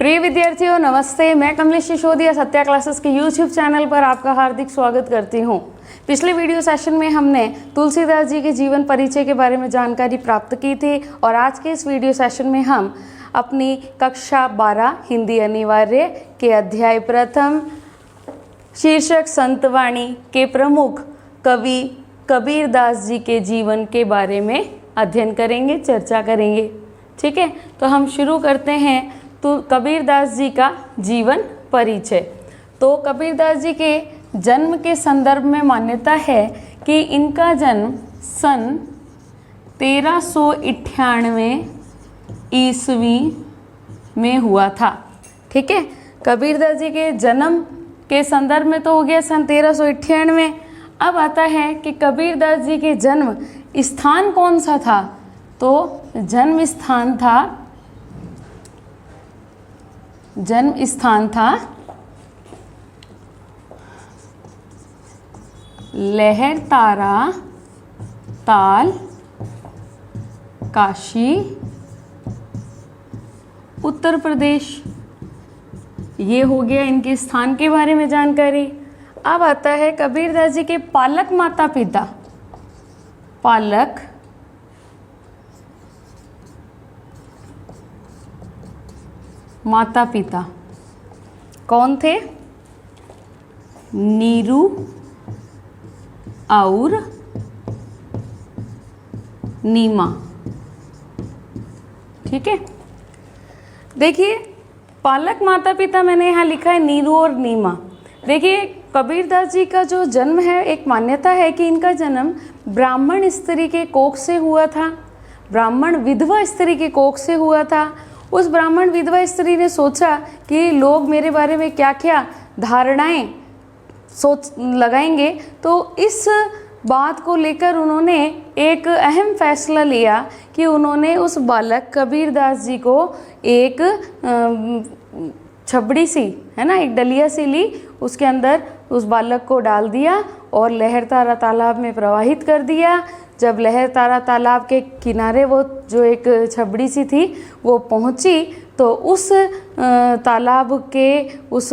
प्रिय विद्यार्थियों नमस्ते। मैं कमलेश सिसोदिया सत्या क्लासेस के यूट्यूब चैनल पर आपका हार्दिक स्वागत करती हूँ। पिछले वीडियो सेशन में हमने तुलसीदास जी के जीवन परिचय के बारे में जानकारी प्राप्त की थी और आज के इस वीडियो सेशन में हम अपनी कक्षा 12 हिंदी अनिवार्य के अध्याय प्रथम शीर्षक संतवाणी के प्रमुख कवि कबीरदास जी के जीवन के बारे में अध्ययन करेंगे, चर्चा करेंगे। ठीक है, तो हम शुरू करते हैं तो कबीरदास जी का जीवन परिचय। तो कबीरदास जी के जन्म के संदर्भ में मान्यता है कि इनका जन्म सन 1398 ईस्वी में हुआ था। ठीक है, कबीरदास जी के जन्म के संदर्भ में तो हो गया सन 1398। अब आता है कि कबीरदास जी के जन्म स्थान कौन सा था। तो जन्म स्थान था लहरतारा ताल, काशी, उत्तर प्रदेश। ये हो गया इनके स्थान के बारे में जानकारी। अब आता है कबीरदास जी के पालक माता पिता। पालक माता पिता कौन थे? नीरू और नीमा। ठीक है, देखिए पालक माता पिता मैंने यहाँ लिखा है नीरू और नीमा। देखिए कबीरदास जी का जो जन्म है, एक मान्यता है कि इनका जन्म ब्राह्मण स्त्री के कोख से हुआ था, ब्राह्मण विधवा स्त्री के कोख से हुआ था। उस ब्राह्मण विधवा स्त्री ने सोचा कि लोग मेरे बारे में क्या क्या धारणाएं सोच लगाएंगे, तो इस बात को लेकर उन्होंने एक अहम फैसला लिया कि उन्होंने उस बालक कबीरदास जी को एक छबड़ी सी है ना, एक डलिया सी ली, उसके अंदर उस बालक को डाल दिया और लहरतारा तालाब में प्रवाहित कर दिया। जब लहरतारा तालाब के किनारे वो जो एक छबड़ी सी थी वो पहुंची तो उस तालाब के उस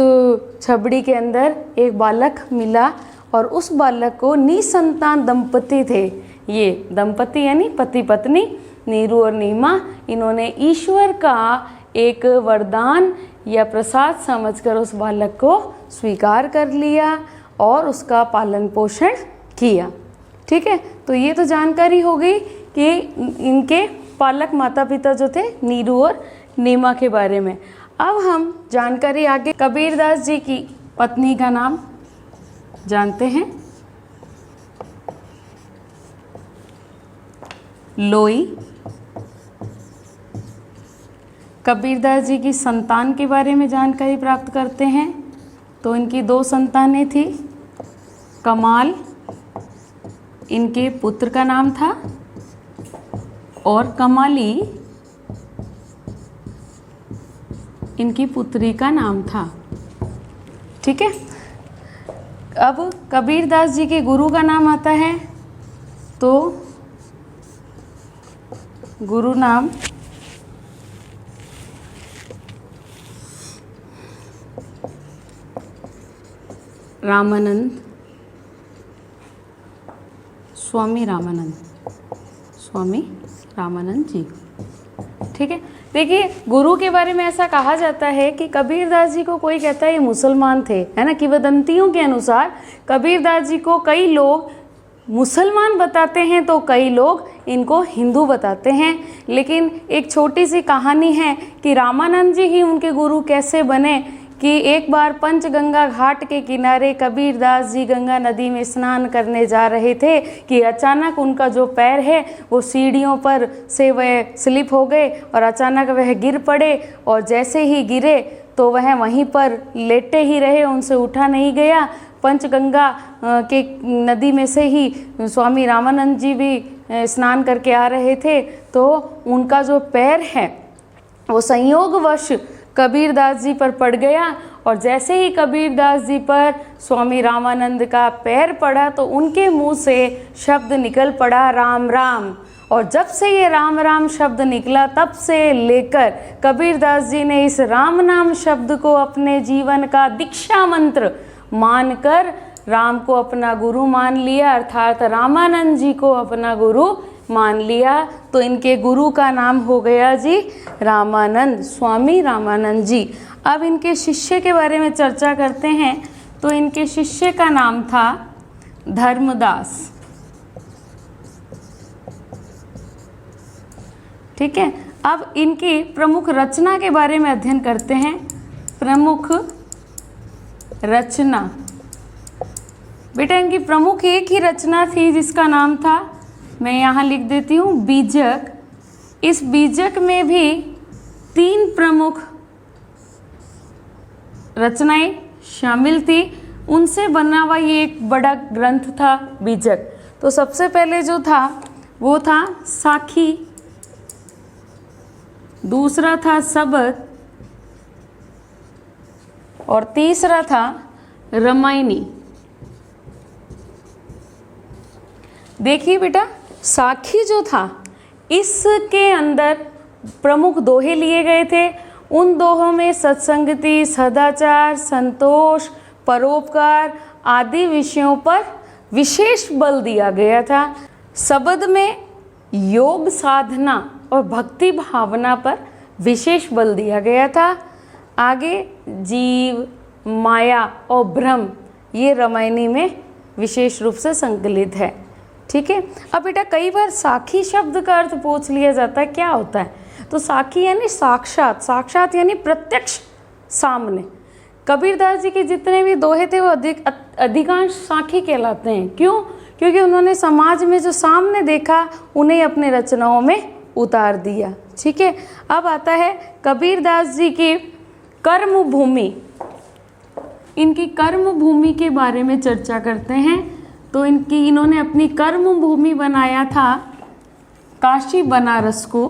छबड़ी के अंदर एक बालक मिला और उस बालक को निसंतान दंपति थे, ये दंपति यानी पति पत्नी नीरू और नीमा, इन्होंने ईश्वर का एक वरदान या प्रसाद समझकर उस बालक को स्वीकार कर लिया और उसका पालन पोषण किया। ठीक है, तो ये तो जानकारी हो गई कि इनके पालक माता पिता जो थे नीरू और नीमा के बारे में। अब हम जानकारी आगे कबीरदास जी की पत्नी का नाम जानते हैं, लोई। कबीरदास जी की संतान के बारे में जानकारी प्राप्त करते हैं। तो इनकी 2 संतानें थी। कमाल इनके पुत्र का नाम था और कमाली इनकी पुत्री का नाम था। ठीक है, अब कबीरदास जी के गुरु का नाम आता है। तो गुरु नाम रामानंद, स्वामी रामानंद जी। ठीक है, देखिए गुरु के बारे में ऐसा कहा जाता है कि कबीरदास जी को कोई कहता है ये मुसलमान थे, है ना। किंवदंतियों के अनुसार कबीरदास जी को कई लोग मुसलमान बताते हैं तो कई लोग इनको हिंदू बताते हैं। लेकिन एक छोटी सी कहानी है कि रामानंद जी ही उनके गुरु कैसे बने कि एक बार पंचगंगा घाट के किनारे कबीरदास जी गंगा नदी में स्नान करने जा रहे थे कि अचानक उनका जो पैर है वो सीढ़ियों पर से वह स्लिप हो गए और अचानक वह गिर पड़े और जैसे ही गिरे तो वह वहीं पर लेटे ही रहे, उनसे उठा नहीं गया। पंचगंगा के नदी में से ही स्वामी रामानंद जी भी स्नान करके आ रहे थे, तो उनका जो पैर है वो संयोगवश कबीरदास जी पर पड़ गया और जैसे ही कबीरदास जी पर स्वामी रामानंद का पैर पड़ा तो उनके मुंह से शब्द निकल पड़ा राम राम। और जब से ये राम राम शब्द निकला तब से लेकर कबीरदास जी ने इस राम नाम शब्द को अपने जीवन का दीक्षा मंत्र मानकर राम को अपना गुरु मान लिया, अर्थात रामानंद जी को अपना गुरु मान लिया। तो इनके गुरु का नाम हो गया जी रामानंद, स्वामी रामानंद जी। अब इनके शिष्य के बारे में चर्चा करते हैं। तो इनके शिष्य का नाम था धर्मदास। ठीक है, अब इनकी प्रमुख रचना के बारे में अध्ययन करते हैं। प्रमुख रचना, बेटा इनकी प्रमुख एक ही रचना थी जिसका नाम था, मैं यहाँ लिख देती हूँ, बीजक। इस बीजक में भी 3 प्रमुख रचनाएं शामिल थी, उनसे बना हुआ ये एक बड़ा ग्रंथ था बीजक। तो सबसे पहले जो था वो था साखी, दूसरा था सबद और तीसरा था रामायणी। देखिए बेटा, साखी जो था इसके अंदर प्रमुख दोहे लिए गए थे। उन दोहों में सत्संगति, सदाचार, संतोष, परोपकार आदि विषयों पर विशेष बल दिया गया था। शब्द में योग साधना और भक्ति भावना पर विशेष बल दिया गया था। आगे जीव, माया और ब्रह्म, ये रामायणी में विशेष रूप से संकलित है। ठीक है, अब बेटा कई बार साखी शब्द का अर्थ पूछ लिया जाता है, क्या होता है? तो साखी यानी साक्षात, साक्षात यानी प्रत्यक्ष सामने। कबीरदास जी के जितने भी दोहे थे वो अधिकांश साखी कहलाते हैं। क्यों? क्योंकि उन्होंने समाज में जो सामने देखा उन्हें अपने रचनाओं में उतार दिया। ठीक है, अब आता है कबीरदास जी की कर्म भूमि। इनकी कर्म भूमि के बारे में चर्चा करते हैं। तो इन्होंने अपनी कर्म भूमि बनाया था काशी बनारस को,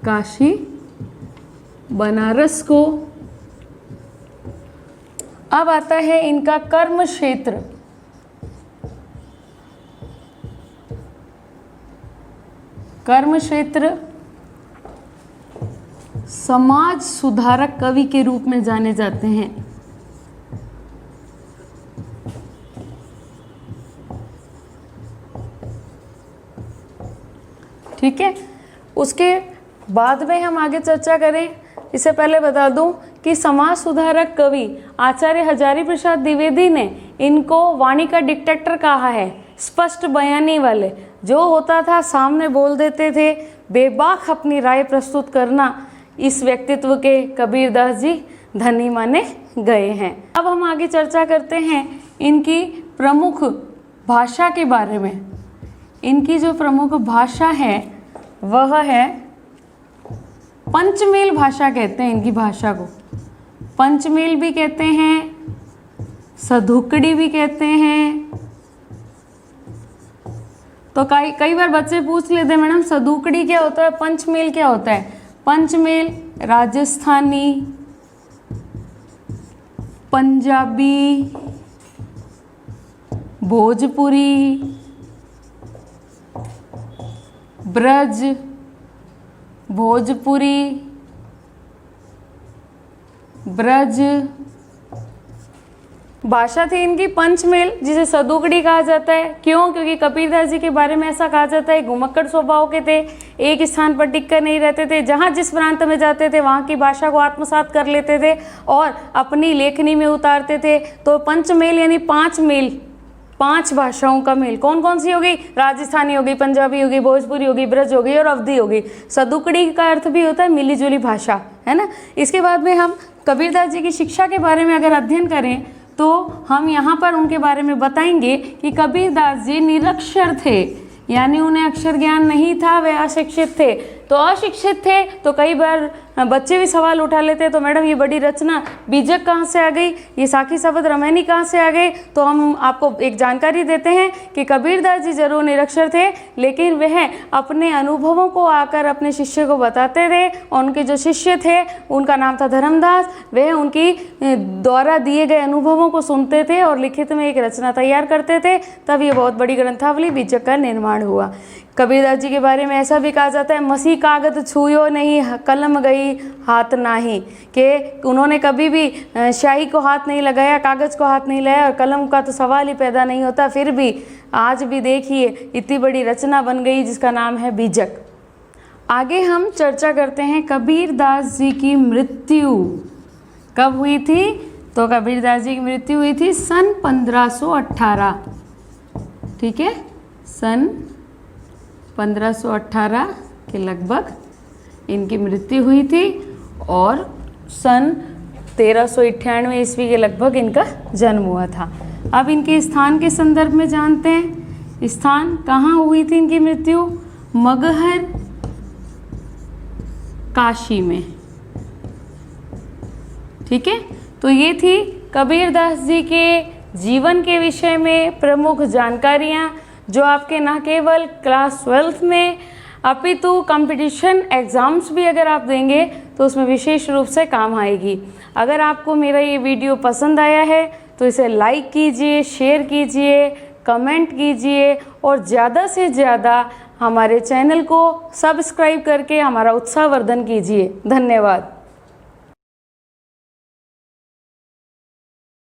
काशी बनारस को। अब आता है इनका कर्म क्षेत्र। कर्म क्षेत्र समाज सुधारक कवि के रूप में जाने जाते हैं। ठीक है, उसके बाद में हम आगे चर्चा करें। इससे पहले बता दूं कि समाज सुधारक कवि आचार्य हजारी प्रसाद द्विवेदी ने इनको वाणी का डिक्टेटर कहा है। स्पष्ट बयानी वाले जो होता था सामने बोल देते थे, बेबाक अपनी राय प्रस्तुत करना, इस व्यक्तित्व के कबीरदास जी धनी माने गए हैं। अब हम आगे चर्चा करते हैं इनकी प्रमुख भाषा के बारे में। इनकी जो प्रमुख भाषा है वह है पंचमेल भाषा, कहते हैं इनकी भाषा को। पंचमेल भी कहते हैं, सधुकड़ी भी कहते हैं। तो कई बार बच्चे पूछ लेते हैं, मैडम सधुकड़ी क्या होता है, पंचमेल क्या होता है? पंचमेल राजस्थानी, पंजाबी, भोजपुरी, ब्रज, भोजपुरी, ब्रज भाषा थी इनकी पंचमेल, जिसे सदुकड़ी कहा जाता है। क्यों? क्योंकि कबीरदास जी के बारे में ऐसा कहा जाता है, घुमक्कड़ स्वभाव के थे, एक स्थान पर टिक कर नहीं रहते थे, जहाँ जिस प्रांत में जाते थे वहाँ की भाषा को आत्मसात कर लेते थे और अपनी लेखनी में उतारते थे। तो पंचमेल यानी 5 मेल, 5 भाषाओं का मेल। कौन कौन सी होगी? राजस्थानी होगी, पंजाबी होगी, भोजपुरी होगी, ब्रज होगी और अवधी होगी। सदुकड़ी का अर्थ भी होता है मिली जुली भाषा, है ना। इसके बाद में हम कबीरदास जी की शिक्षा के बारे में अगर अध्ययन करें तो हम यहाँ पर उनके बारे में बताएंगे कि कबीरदास जी निरक्षर थे, यानी उन्हें अक्षर ज्ञान नहीं था, वे अशिक्षित थे। तो अशिक्षित थे तो कई बार बच्चे भी सवाल उठा लेते हैं, तो मैडम ये बड़ी रचना बीजक कहाँ से आ गई, ये साखी शब्द रामायणी कहाँ से आ गए। तो हम आपको एक जानकारी देते हैं कि कबीरदास जी जरूर निरक्षर थे, लेकिन वह अपने अनुभवों को आकर अपने शिष्य को बताते थे। और उनके जो शिष्य थे उनका नाम था धर्मदास, वह उनकी द्वारा दिए गए अनुभवों को सुनते थे और लिखित में एक रचना तैयार करते थे। तब ये बहुत बड़ी ग्रंथावली बीजक का निर्माण हुआ। कबीरदास जी के बारे में ऐसा भी कहा जाता है, मसी कागज छुयो नहीं कलम गई हाथ नाही, कि उन्होंने कभी भी स्याही को हाथ नहीं लगाया, कागज़ को हाथ नहीं लगाया, और कलम का तो सवाल ही पैदा नहीं होता। फिर भी आज भी देखिए इतनी बड़ी रचना बन गई जिसका नाम है बीजक। आगे हम चर्चा करते हैं कबीरदास जी की मृत्यु कब हुई थी। तो कबीरदास जी की मृत्यु हुई थी सन 1518, ठीक है, सन 1518 के लगभग इनकी मृत्यु हुई थी और सन 1398 ईस्वी के लगभग इनका जन्म हुआ था। अब इनके स्थान के संदर्भ में जानते हैं। स्थान कहाँ हुई थी इनकी मृत्यु, मगहर काशी में, ठीक है। तो ये थी कबीरदास जी के जीवन के विषय में प्रमुख जानकारियाँ, जो आपके न केवल क्लास 12th में अपितु कंपटीशन एग्ज़ाम्स भी अगर आप देंगे तो उसमें विशेष रूप से काम आएगी। अगर आपको मेरा ये वीडियो पसंद आया है तो इसे लाइक कीजिए, शेयर कीजिए, कमेंट कीजिए और ज़्यादा से ज़्यादा हमारे चैनल को सब्सक्राइब करके हमारा उत्साहवर्धन कीजिए। धन्यवाद।